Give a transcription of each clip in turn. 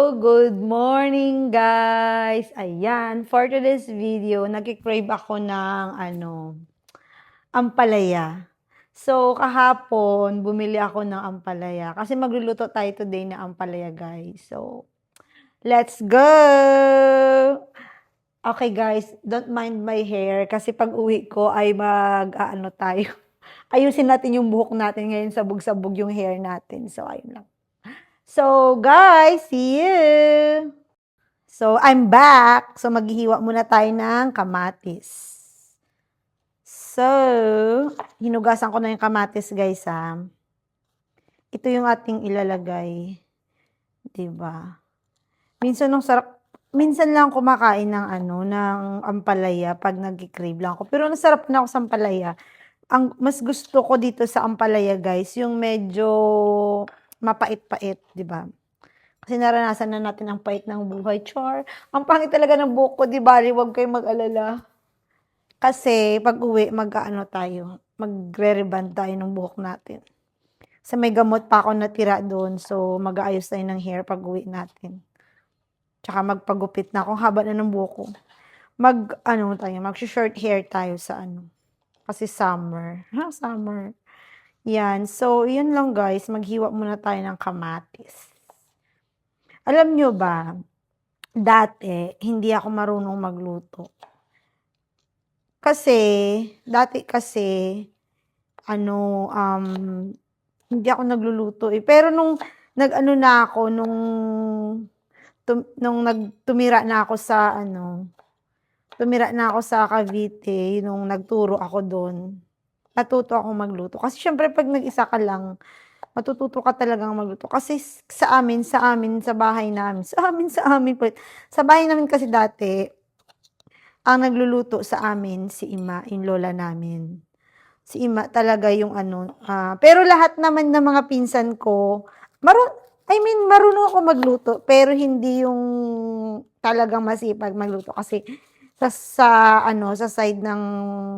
Good morning guys! Ayan, for today's video, nag-crave ako ng ampalaya. So, kahapon, bumili ako ng ampalaya. Kasi magluluto tayo today na ampalaya guys. So, let's go! Okay guys, don't mind my hair kasi pag uwi ko ay tayo. Ayusin natin yung buhok natin ngayon, sabog-sabog yung hair natin. So, ayun lang. So, guys, see you! So, I'm back. So, maghihiwa muna tayo ng kamatis. So, hinugasan ko na yung kamatis, guys, ha. Ito yung ating ilalagay. Diba? Minsan lang kumakain ng ng ampalaya pag nag-crave lang ako. Pero nasarap na ako sa ampalaya. Ang mas gusto ko dito sa ampalaya, guys, yung medyo mapait-pait, 'di ba? Kasi naranasan na natin ang pait ng buhay, char. Ang pangit talaga ng buhok ko, 'di ba? Huwag kayong mag-alala. Kasi pag-uwi, magre-rebond tayo ng buhok natin. Kasi may gamot pa ako natira doon, so mag-aayos tayo ng hair pag-uwi natin. Tsaka magpagupit na kung haba na ng buhok ko. Mag-short hair tayo sa kasi summer. Summer. Yan. So, yun lang guys. Maghiwa muna tayo ng kamatis. Alam nyo ba, dati, hindi ako marunong magluto. Dati kasi, hindi ako nagluluto eh. Pero nung tumira na ako sa Cavite, nung nagturo ako doon, natuto akong magluto. Kasi syempre pag nag-isa ka lang, matututo ka talagang magluto. Kasi sa bahay namin kasi dati, ang nagluluto sa amin, si Ima, yung lola namin. Si Ima talaga yung pero lahat naman ng mga pinsan ko, marunong ako magluto, pero hindi yung talagang masipag magluto. Kasi sa side ng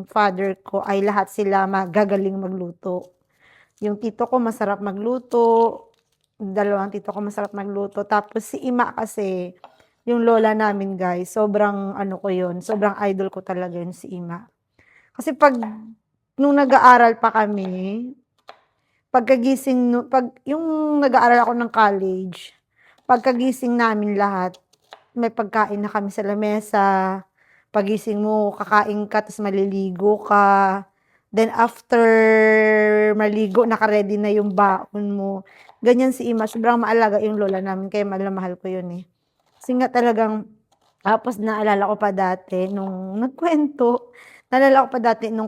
father ko ay lahat sila magagaling magluto. Yung tito ko masarap magluto, dalawang tito ko masarap magluto. Tapos si Ima kasi, yung lola namin guys, sobrang sobrang idol ko talaga yun si Ima. Kasi nung nag-aaral pa kami, yung nag-aaral ako ng college, pagkagising namin lahat, may pagkain na kami sa lamesa. Pagising mo, kakain ka, tapos maliligo ka. Then after maligo, naka-ready na yung baon mo. Ganyan si Ima, sobrang maalaga yung lola namin, kaya mahal ko yun eh. Kasi nga talagang, tapos naalala ko pa dati, nung nung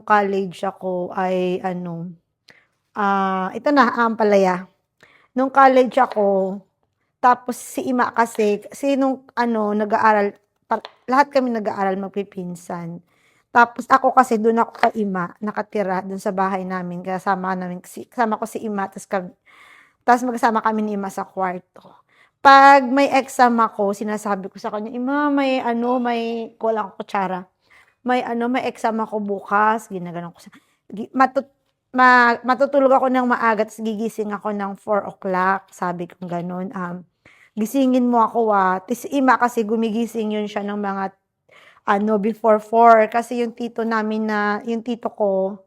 college ako ay ito na, ampalaya. Nung college ako, tapos si Ima kasi nung nag-aaral, lahat kami nag-aaral magpipinsan. Tapos ako kasi doon ako kay Ima, nakatira doon sa bahay namin, kasama ko si Ima, tapos magkasama kami ni Ima sa kwarto. Pag may exam ako, sinasabi ko sa kanya, Ima, kulang ko kutsara. May exam ako bukas, ginaganon ko matutulog ako ng maaga, tapos gigising ako ng 4 o'clock, sabi ko ganun, gisingin mo ako tapos Ima kasi gumigising yun siya ng mga before 4, kasi yung tito ko,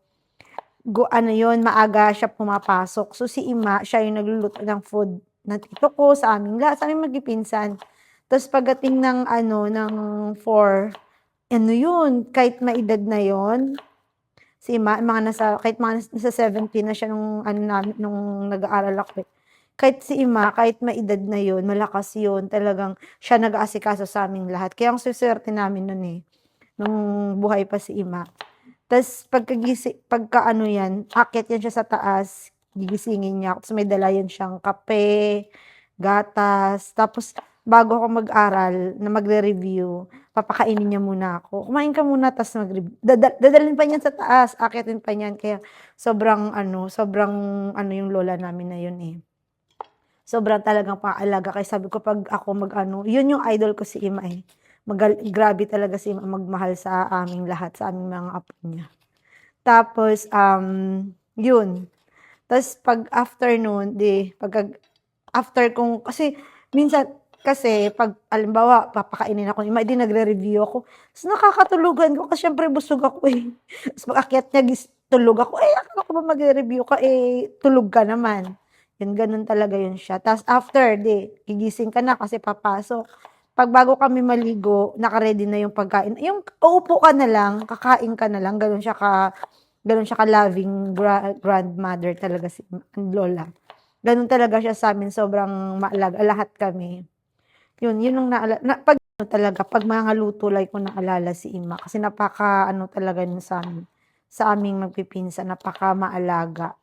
maaga siya pumapasok. So si Ima, siya yung nagluluto ng food ng tito ko sa aming magpipinsan. Tapos pagdating ng 4, yun, kahit maedad na yun, si Ima, kahit mga nasa 17 na siya nung nag-aaral ako. Kahit si Ima, kahit maedad na yun, malakas yun, talagang siya nag-aasikaso sa aming lahat. Kaya ang suswerte namin nun eh, nung buhay pa si Ima. Tapos akyat yan siya sa taas, gigisingin niya ako. Tapos may dala yan siyang kape, gatas. Tapos bago ako mag-aral, na magre-review, papakainin niya muna ako. Kumain ka muna, tapos mag-review. Dadalhin pa niyan sa taas, akyatin pa niyan. Kaya sobrang yung lola namin na yun eh. Sobrang talagang paalaga. Kaya sabi ko pag ako yun yung idol ko si Ima eh. Grabe talaga si Ima magmahal sa aming lahat, sa aming mga apo niya. Tapos, yun. Tapos pag afternoon, kasi minsan, Kasi 'pag halimbawa papakainin ako ni Ima, 'di nagre-review ako, ta's nakakatulugan ko kasi siyempre busog ako, eh. Ta's pag-akyat niya tulog ako, eh, akala ko ba magre-review ka, eh, tulog ka naman. Yun, gano'n talaga yun siya. Ta's after, 'di gigising ka na kasi papasok. 'Pag bago kami maligo, naka-ready na yung pagkain. Yung uupo ka na lang, kakain ka na lang, gano'n siya ka-loving grandmother talaga si lola. Gano'n talaga siya sa'min, sobrang maalaga lahat kami. Yun ang 'pag ano talaga, 'pag mga luto like ko naalala si Ima kasi napaka-ano talaga nun sa'min, sa aming magpipinsan, napaka-maalaga.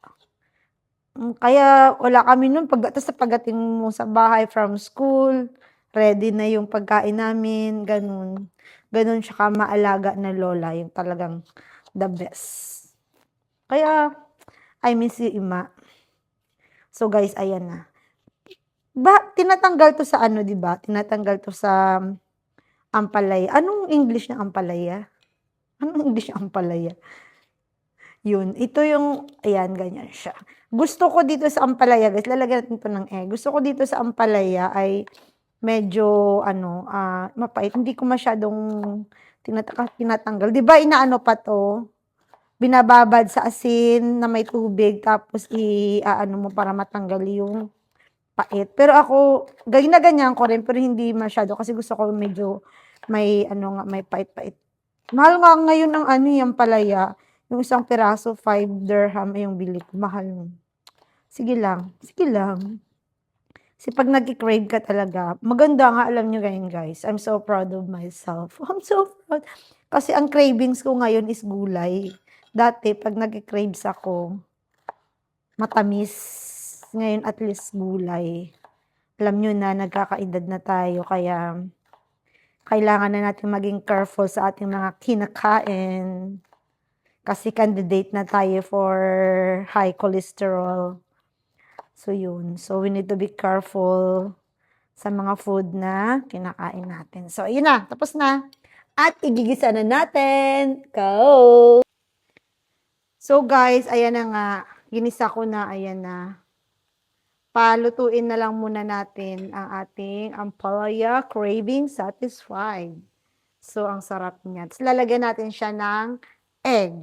Kaya wala kami nun ta's pagdating mo sa bahay from school, ready na yung pagkain namin, gano'n. Gano'n siya ka-maalaga na lola, yung talagang the best. Kaya I miss you, Ima. So guys, ayan na. Tinatanggal 'to sa ano, 'di ba? Tinatanggal 'to sa ampalaya. Anong English ng ampalaya? Anong English ng ampalaya? Yun, ito yung ayan, ganyan siya. Gusto ko dito sa ampalaya, guys, lalagyan natin 'to ng egg. Gusto ko dito sa ampalaya ay medyo ano, mapait. Hindi ko masyadong tinatanggal. 'Di ba inaano pa 'to, binababad sa asin na may tubig tapos i-aano mo para matanggal yung pait. Pero ako, ginaganyan ko rin pero hindi masyado kasi gusto ko medyo may ano nga, may pait-pait. Mahal nga ngayon ang ano, yung palaya. Yung isang piraso, 5 dirham ay yung bili ko. Mahal nun. Sige lang, sige lang. Kasi pag nagki-crave ka talaga, maganda nga, alam nyo ganyan guys. I'm so proud of myself. I'm so proud. Kasi ang cravings ko ngayon is gulay. Dati, pag nagki-craves ako, matamis. Ngayon at least gulay. Alam nyo na, nagkakaedad na tayo, kaya kailangan na natin maging careful sa ating mga kinakain. Kasi candidate na tayo for high cholesterol. So yun. So we need to be careful sa mga food na kinakain natin. So yun na, tapos na. At igigisa na natin. Go! So guys, ayan na nga. Ginisa ko na, ayan na. Palutuin na lang muna natin ang ating ampalaya craving satisfied. So, ang sarap niya. Tapos lalagyan natin siya ng egg.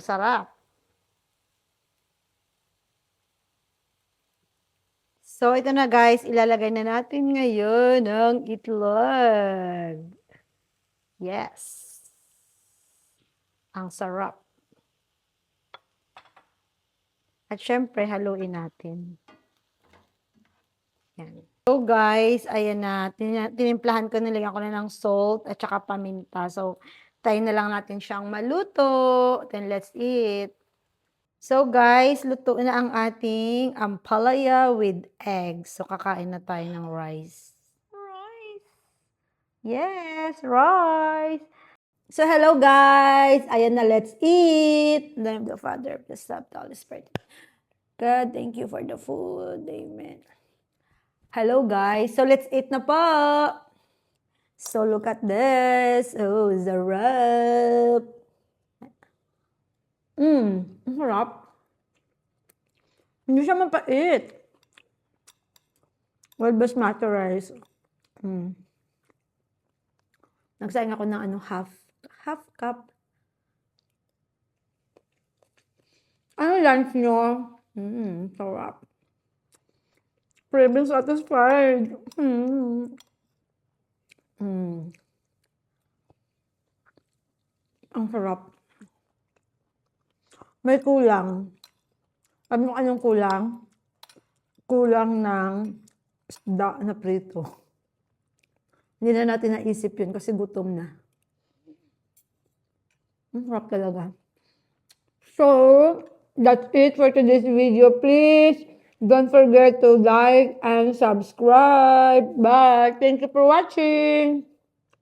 Sarap. So, ito na guys, ilalagay na natin ngayon ang itlog. Yes. Ang sarap. At syempre, haluin natin. Yan. So guys, ayan na, tinimplahan ko, nilagyan ko na ng salt at saka paminta. So, tayo na lang natin siyang maluto. Then, let's eat. So guys, luto na ang ating ampalaya with eggs. So, kakain na tayo ng rice. Rice! Yes, rice! So, hello guys! Ayan na, let's eat! In the name of the Father, of the Son, of the Holy Spirit. God, thank you for the food. Amen. Hello guys! So, let's eat na po! So, look at this. Oh, sarap! Ang sarap. Hindi siya mapait. Well, basmati rice. Nagsaing ako ng half cup. Ano lunch nyo? Sarap. Craving satisfied. Ang sarap. May kulang. Anong kulang? Kulang ng isda na prito. Hindi na natin naisip yun kasi gutom na. Ang sarap talaga. So, that's it for today's video. Please don't forget to like and subscribe. Bye! Thank you for watching!